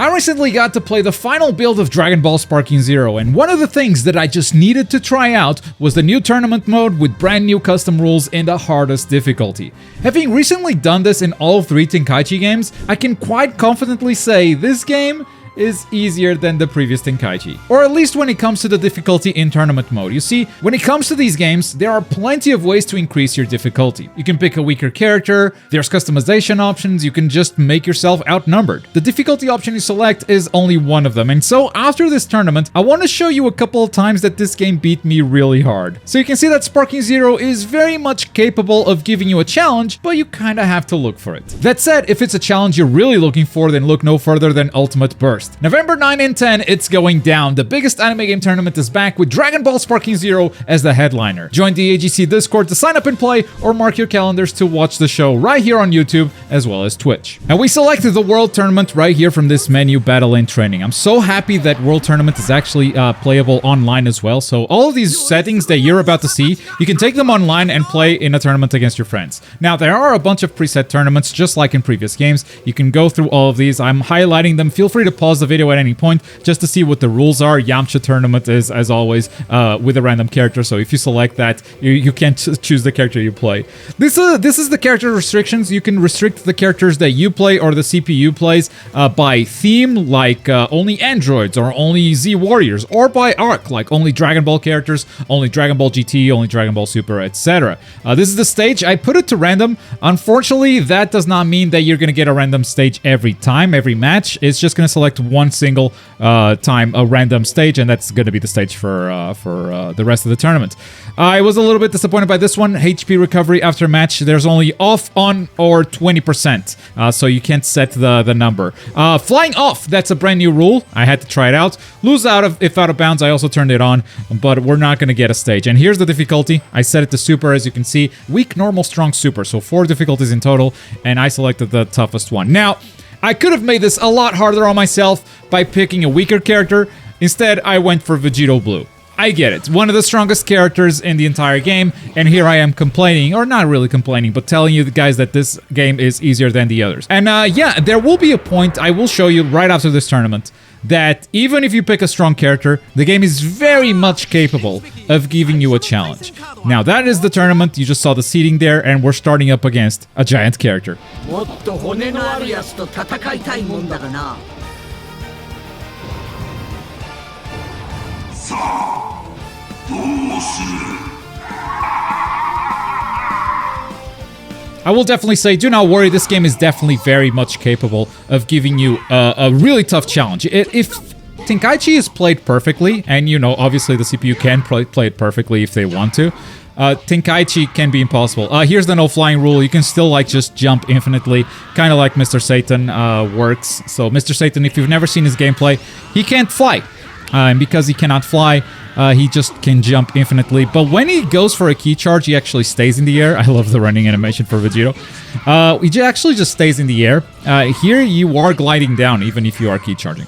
I recently got to play the final build of Dragon Ball Sparking Zero, and one of the things that I just needed to try out was the new tournament mode with brand new custom rules in the hardest difficulty. Having recently done this in all 3 Tenkaichi games, I can quite confidently say this game is easier than the previous Tenkaichi. Or at least when it comes to the difficulty in tournament mode. You see, when it comes to these games, there are plenty of ways to increase your difficulty. You can pick a weaker character, there's customization options, you can just make yourself outnumbered. The difficulty option you select is only one of them, and so after this tournament, I want to show you a couple of times that this game beat me really hard. So you can see that Sparking Zero is very much capable of giving you a challenge, but you kinda have to look for it. That said, if it's a challenge you're really looking for, then look no further than Ultimate Burst. November 9 and 10, it's going down. The biggest anime game tournament is back with Dragon Ball Sparking Zero as the headliner. Join the AGC Discord to sign up and play, or mark your calendars to watch the show right here on YouTube as well as Twitch. And we selected the World Tournament right here from this menu, Battle and Training. I'm so happy that World Tournament is actually playable online as well. So all of these settings that you're about to see, you can take them online and play in a tournament against your friends. Now, there are a bunch of preset tournaments, just like in previous games. You can go through all of these. I'm highlighting them. Feel free to pause the video at any point just to see what the rules are. Yamcha tournament is, as always, with a random character, so if you select that, you can't choose the character you play. This is the character restrictions. You can restrict the characters that you play or the CPU plays by theme, like only androids or only Z Warriors, or by arc, like only Dragon Ball characters, only Dragon Ball GT, only Dragon Ball Super, etc. This is the stage. I put it to random. Unfortunately, that does not mean that you're going to get a random stage every time, every match. It's just going to select one single time a random stage, and that's going to be the stage for the rest of the tournament. I was a little bit disappointed by this one. HP recovery after match, there's only off, on, or 20%, so you can't set the number. Flying off, that's a brand new rule. I had to try it out. Lose out if out of bounds, I also turned it on, but we're not going to get a stage. And here's the difficulty. I set it to super, as you can see. Weak, normal, strong, super. So 4 difficulties in total, and I selected the toughest one. Now, I could have made this a lot harder on myself by picking a weaker character. Instead, I went for Vegito Blue. I get it. One of the strongest characters in the entire game, and here I am complaining, or not really complaining, but telling you guys that this game is easier than the others. And yeah, there will be a point I will show you right after this tournament that even if you pick a strong character, the game is very much capable of giving you a challenge. Now, that is the tournament. You just saw the seating there, and we're starting up against a giant character. I will definitely say, do not worry, this game is definitely very much capable of giving you a really tough challenge. If Tenkaichi is played perfectly, and you know, obviously the CPU can play it perfectly if they want to, Tenkaichi can be impossible. Here's the no flying rule. You can still like just jump infinitely, kind of like Mr. Satan works. So Mr. Satan, if you've never seen his gameplay, he can't fly. And because he cannot fly, he just can jump infinitely. But when he goes for a key charge, he actually stays in the air. I love the running animation for Vegito. He actually just stays in the air. Here you are gliding down, even if you are key charging.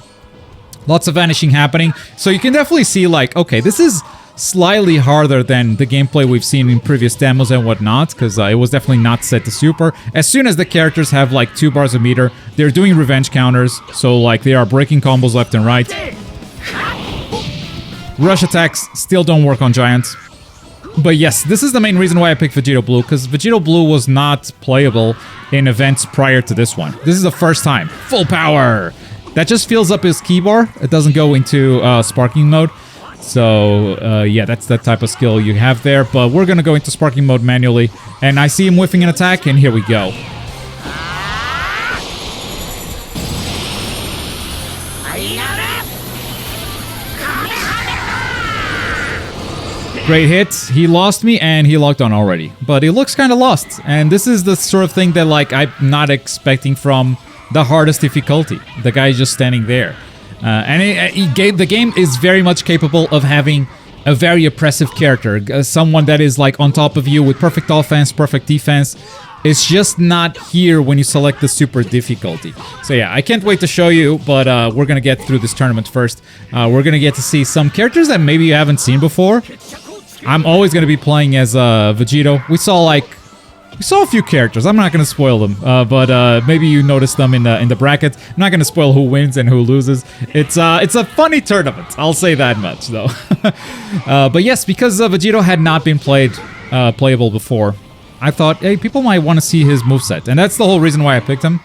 Lots of vanishing happening. So you can definitely see, like, okay, this is slightly harder than the gameplay we've seen in previous demos and whatnot, because it was definitely not set to super. As soon as the characters have like 2 bars of meter, they're doing revenge counters. So like they are breaking combos left and right. Rush attacks still don't work on giants. But yes, this is the main reason why I picked Vegito Blue, because Vegito Blue was not playable in events prior to this one. This is the first time. Full power! That just fills up his key bar. It doesn't go into sparking mode. So yeah, that's that type of skill you have there. But we're gonna go into sparking mode manually. And I see him whiffing an attack, and here we go. Great hit. He lost me and he locked on already. But he looks kind of lost. And this is the sort of thing that like I'm not expecting from the hardest difficulty. The guy is just standing there. The game is very much capable of having a very oppressive character. Someone that is like on top of you with perfect offense, perfect defense. It's just not here when you select the super difficulty. So yeah, I can't wait to show you, but we're gonna get through this tournament first. We're gonna get to see some characters that maybe you haven't seen before. I'm always going to be playing as Vegito. We saw like We saw a few characters. I'm not gonna spoil them, but maybe you noticed them in the bracket. I'm not gonna spoil who wins and who loses. It's a funny tournament. I'll say that much, though. But yes, because Vegito had not been playable before, I thought, hey, people might want to see his moveset, and that's the whole reason why I picked him.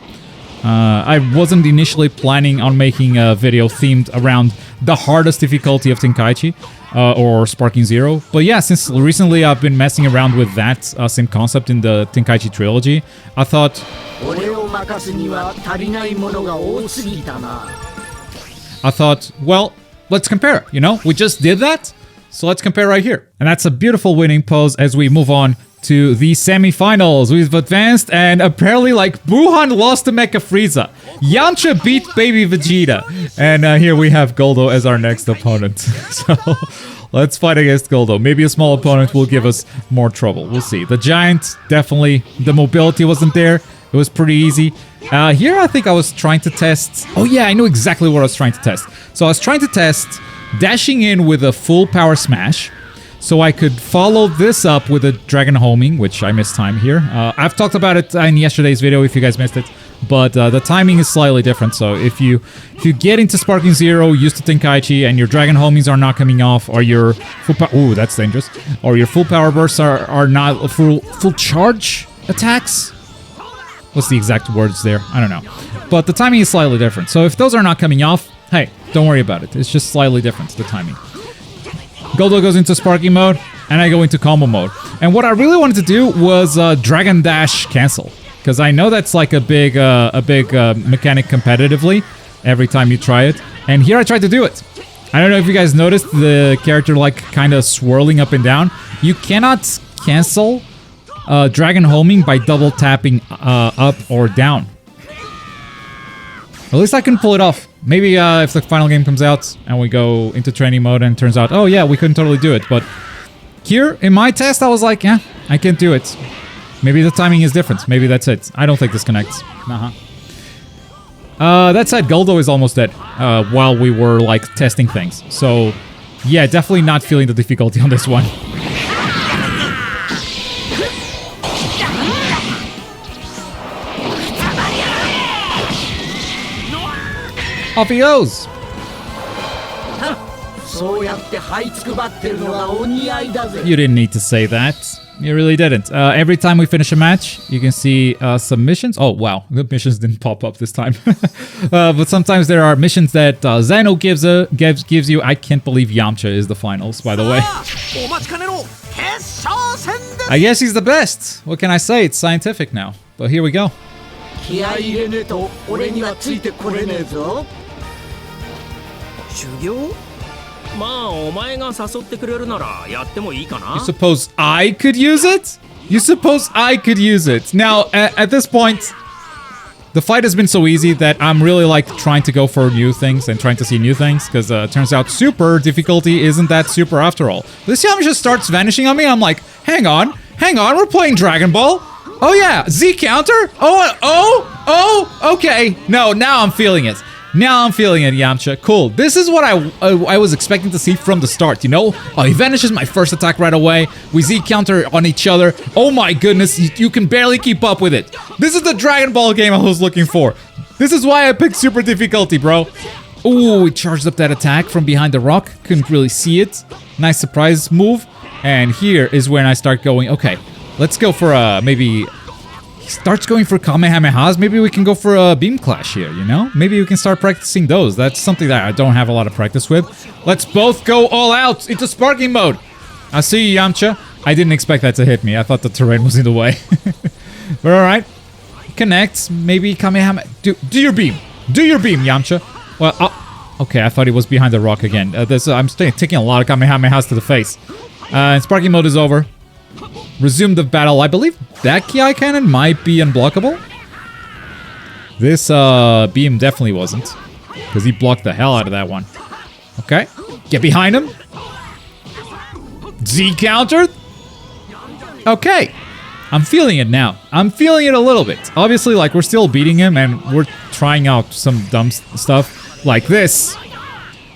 I wasn't initially planning on making a video themed around the hardest difficulty of Tenkaichi or Sparking Zero. But yeah, since recently I've been messing around with that same concept in the Tenkaichi trilogy, I thought... well, let's compare, you know? We just did that, so let's compare right here. And that's a beautiful winning pose as we move on to the semifinals. We've advanced, and apparently, like, Buhan lost to Mecha Frieza. Yamcha beat Baby Vegeta. And here we have Guldo as our next opponent. So, let's fight against Guldo. Maybe a small opponent will give us more trouble. We'll see. The Giant, definitely, the mobility wasn't there. It was pretty easy. Here, I think I was trying to test... Oh yeah, I know exactly what I was trying to test. So I was trying to test dashing in with a full power smash, so I could follow this up with a Dragon Homing, which I missed time here. I've talked about it in yesterday's video if you guys missed it, but the timing is slightly different. So if you get into Sparking Zero, used to Tenkaichi, and your Dragon Homings are not coming off, or your full power... Ooh, that's dangerous. Or your full power bursts are not full charge attacks? What's the exact words there? I don't know. But the timing is slightly different. So if those are not coming off, hey, don't worry about it. It's just slightly different, the timing. Goldo goes into Sparking mode, and I go into combo mode. And what I really wanted to do was Dragon Dash cancel, because I know that's like a big mechanic competitively every time you try it. And here I tried to do it. I don't know if you guys noticed the character like kind of swirling up and down. You cannot cancel Dragon Homing by double tapping up or down. At least I can pull it off. Maybe if the final game comes out and we go into training mode and it turns out, oh yeah, we couldn't totally do it. But here, in my test, I was like, yeah, I can't do it. Maybe the timing is different. Maybe that's it. I don't think this connects. That said, Guldo is almost dead while we were, like, testing things. So, yeah, definitely not feeling the difficulty on this one. Off he goes! You didn't need to say that. You really didn't. Every time we finish a match, you can see submissions. Oh, wow. The missions didn't pop up this time. But sometimes there are missions that Zeno gives you. I can't believe Yamcha is the finals, by the way. I guess he's the best. What can I say? It's scientific now. But here we go. You suppose I could use it? You suppose I could use it? Now, at this point, the fight has been so easy that I'm really like trying to go for new things and trying to see new things, because it turns out super difficulty isn't that super after all. This Yamcha just starts vanishing on me. I'm like, hang on, we're playing Dragon Ball. Oh yeah, Z counter? Oh, okay. No, now I'm feeling it. Now I'm feeling it, Yamcha. Cool. This is what I was expecting to see from the start, you know? Oh, he vanishes my first attack right away. We Z counter on each other. Oh my goodness, you can barely keep up with it. This is the Dragon Ball game I was looking for. This is why I picked super difficulty, bro. Ooh, we charged up that attack from behind the rock. Couldn't really see it. Nice surprise move. And here is when I start going, okay, let's go for maybe... He starts going for Kamehamehas. Maybe we can go for a Beam Clash here, you know? Maybe we can start practicing those. That's something that I don't have a lot of practice with. Let's both go all out into Sparking mode. I see you, Yamcha. I didn't expect that to hit me. I thought the terrain was in the way. But alright. Connect. Maybe Kamehameha. Do your beam. Do your beam, Yamcha. Well, okay, I thought he was behind the rock again. I'm taking a lot of Kamehamehas to the face. And Sparking mode is over. Resume the battle. I believe that Ki cannon might be unblockable. This beam definitely wasn't, because he blocked the hell out of that one. Okay, get behind him. Z countered. Okay, I'm feeling it now. I'm feeling it a little bit. Obviously, like, we're still beating him, and we're trying out some dumb stuff like this.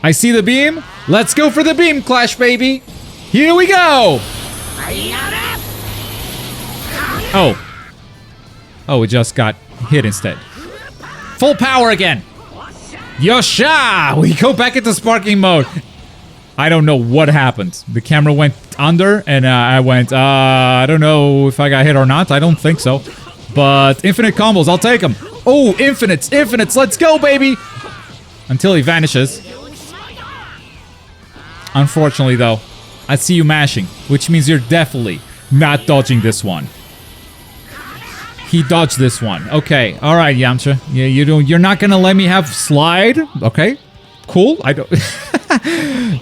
I see the beam. Let's go for the Beam Clash, baby. Here we go. Oh, Oh, it just got hit instead. Full power again. Yosha! We go back into sparking mode. I don't know what happened. The camera went under and I went, I don't know if I got hit or not. I don't think so. But infinite combos, I'll take them. Oh, infinites, let's go, baby! Until he vanishes. Unfortunately, though, I see you mashing, which means you're definitely not dodging this one. He dodged this one. Okay, all right, Yamcha. Yeah, you're not gonna let me have slide. Okay, cool. I don't.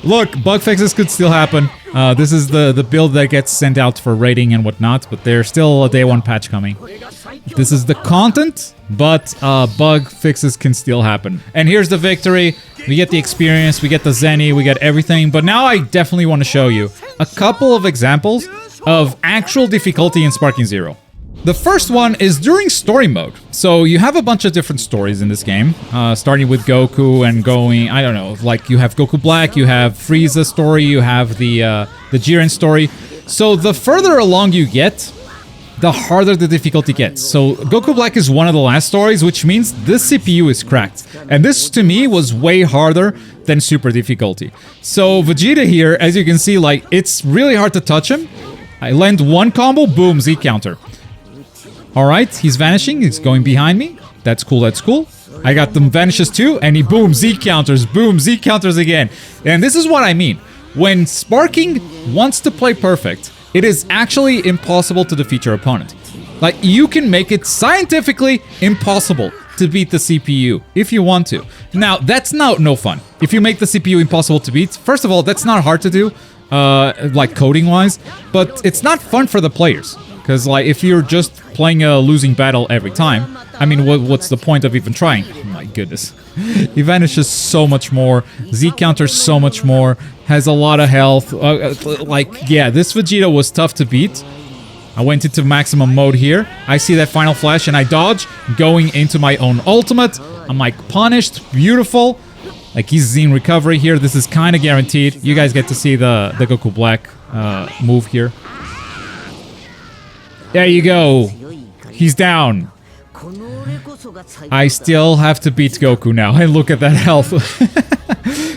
Look, bug fixes could still happen. This is the build that gets sent out for rating and whatnot, but there's still a day one patch coming. This is the content, but bug fixes can still happen. And here's the victory. We get the experience, we get the Zenny, we get everything. But now I definitely want to show you a couple of examples of actual difficulty in Sparking Zero. The first one is during story mode. So you have a bunch of different stories in this game, starting with Goku and going, I don't know, like you have Goku Black, you have Frieza's story, you have the Jiren story. So the further along you get, the harder the difficulty gets. So Goku Black is one of the last stories, which means this CPU is cracked. And this, to me, was way harder than super difficulty. So Vegeta here, as you can see, like, it's really hard to touch him. I land one combo, boom, Z counter. Alright, he's vanishing, he's going behind me. That's cool, that's cool. I got them vanishes too, and he boom, Z counters again. And this is what I mean. When Sparking wants to play perfect, it is actually impossible to defeat your opponent. Like, you can make it scientifically impossible to beat the CPU if you want to. Now, that's no fun. If you make the CPU impossible to beat, first of all, that's not hard to do, like coding-wise, but it's not fun for the players. Because, like, if you're just playing a losing battle every time, I mean, what's the point of even trying? Oh my goodness. He vanishes so much more. Z counters so much more. Has a lot of health. Like, yeah, this Vegeta was tough to beat. I went into maximum mode here. I see that final flash and I dodge, going into my own ultimate. I'm, like, punished. Beautiful. Like, he's in recovery here. This is kind of guaranteed. You guys get to see the Goku Black move here. There you go. He's down. I still have to beat Goku now. And look at that health.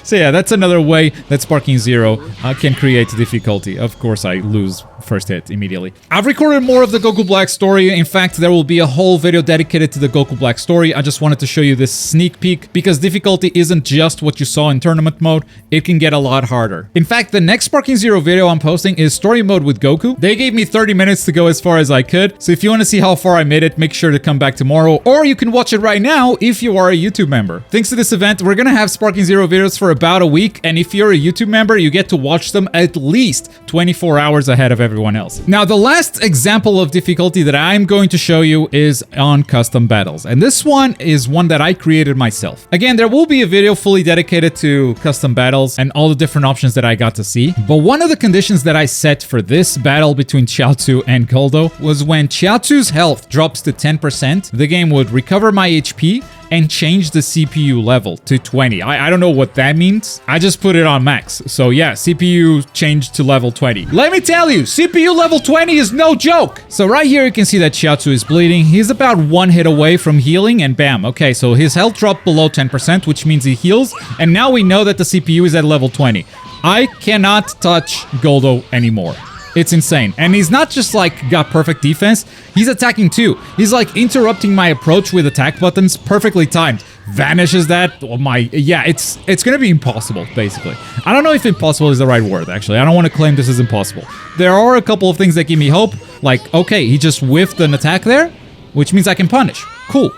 So yeah, that's another way that Sparking Zero can create difficulty. Of course, I lose first hit immediately. I've recorded more of the Goku Black story. In fact, there will be a whole video dedicated to the Goku Black story. I just wanted to show you this sneak peek because difficulty isn't just what you saw in tournament mode. It can get a lot harder. In fact, the next Sparking Zero video I'm posting is story mode with Goku. They gave me 30 minutes to go as far as I could. So if you want to see how far I made it, make sure to come back tomorrow, or you can watch it right now if you are a YouTube member. Thanks to this event, we're gonna have Sparking Zero videos for about a week, and if you're a YouTube member, you get to watch them at least 24 hours ahead of everyone else. Now, the last example of difficulty that I'm going to show you is on custom battles, and this one is one that I created myself. Again, there will be a video fully dedicated to custom battles and all the different options that I got to see, but one of the conditions that I set for this battle between Chiaotzu and Guldo was when Chiaotzu's health drops to 10%, the game would recover my HP and change the CPU level to 20. I don't know what that means. I just put it on max. So yeah, CPU changed to level 20. Let me tell you, CPU level 20 is no joke. So right here you can see that Chiaotzu is bleeding. He's about one hit away from healing and bam. Okay, so his health dropped below 10%, which means he heals. And now we know that the CPU is at level 20. I cannot touch Guldo anymore. It's insane. And he's not just like got perfect defense, he's attacking too. He's like interrupting my approach with attack buttons, perfectly timed. Vanishes that. Oh my, yeah, it's gonna be impossible, basically. I don't know if impossible is the right word, actually. I don't want to claim this is impossible. There are a couple of things that give me hope. Like, okay, he just whiffed an attack there, which means I can punish. Cool.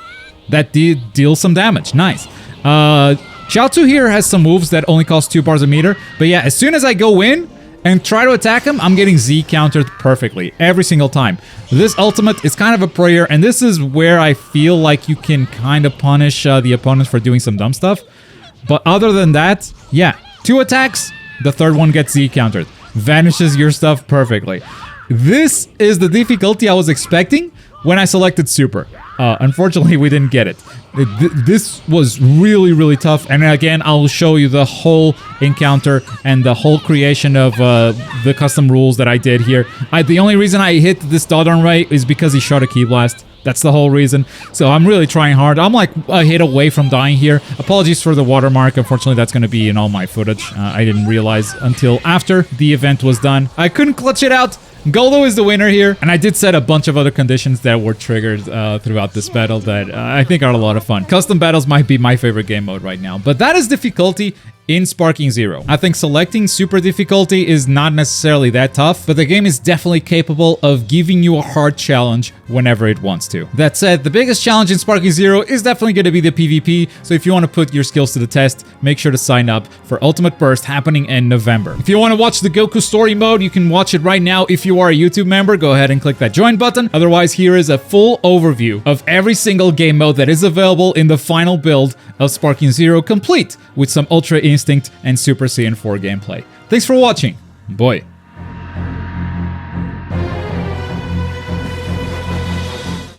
That deals some damage. Nice. Chiaotzu here has some moves that only cost 2 bars a meter. But yeah, as soon as I go in and try to attack him, I'm getting Z countered perfectly every single time. This ultimate is kind of a prayer, and this is where I feel like you can kind of punish the opponent for doing some dumb stuff. But other than that, yeah, 2 attacks, the third one gets Z countered. Vanishes your stuff perfectly. This is the difficulty I was expecting when I selected Super. Unfortunately, we didn't get it. This was really, really tough. And again, I'll show you the whole encounter and the whole creation of the custom rules that I did here. The only reason I hit this Dodon Ray is because he shot a Ki Blast. That's the whole reason. So I'm really trying hard. I'm like a hit away from dying here. Apologies for the watermark. Unfortunately, that's going to be in all my footage. I didn't realize until after the event was done. I couldn't clutch it out. Guldo is the winner here, and I did set a bunch of other conditions that were triggered throughout this battle that I think are a lot of fun. Custom battles might be my favorite game mode right now, but that is difficulty in Sparking Zero. I think selecting super difficulty is not necessarily that tough, but the game is definitely capable of giving you a hard challenge whenever it wants to. That said, the biggest challenge in Sparking Zero is definitely going to be the PvP, so if you want to put your skills to the test, make sure to sign up for Ultimate Burst happening in November. If you want to watch the Goku story mode, you can watch it right now. If you are a YouTube member, go ahead and click that join button. Otherwise, here is a full overview of every single game mode that is available in the final build of Sparking Zero, complete with some Ultra Instinct and Super Saiyan 4 gameplay. Thanks for watching. Boy.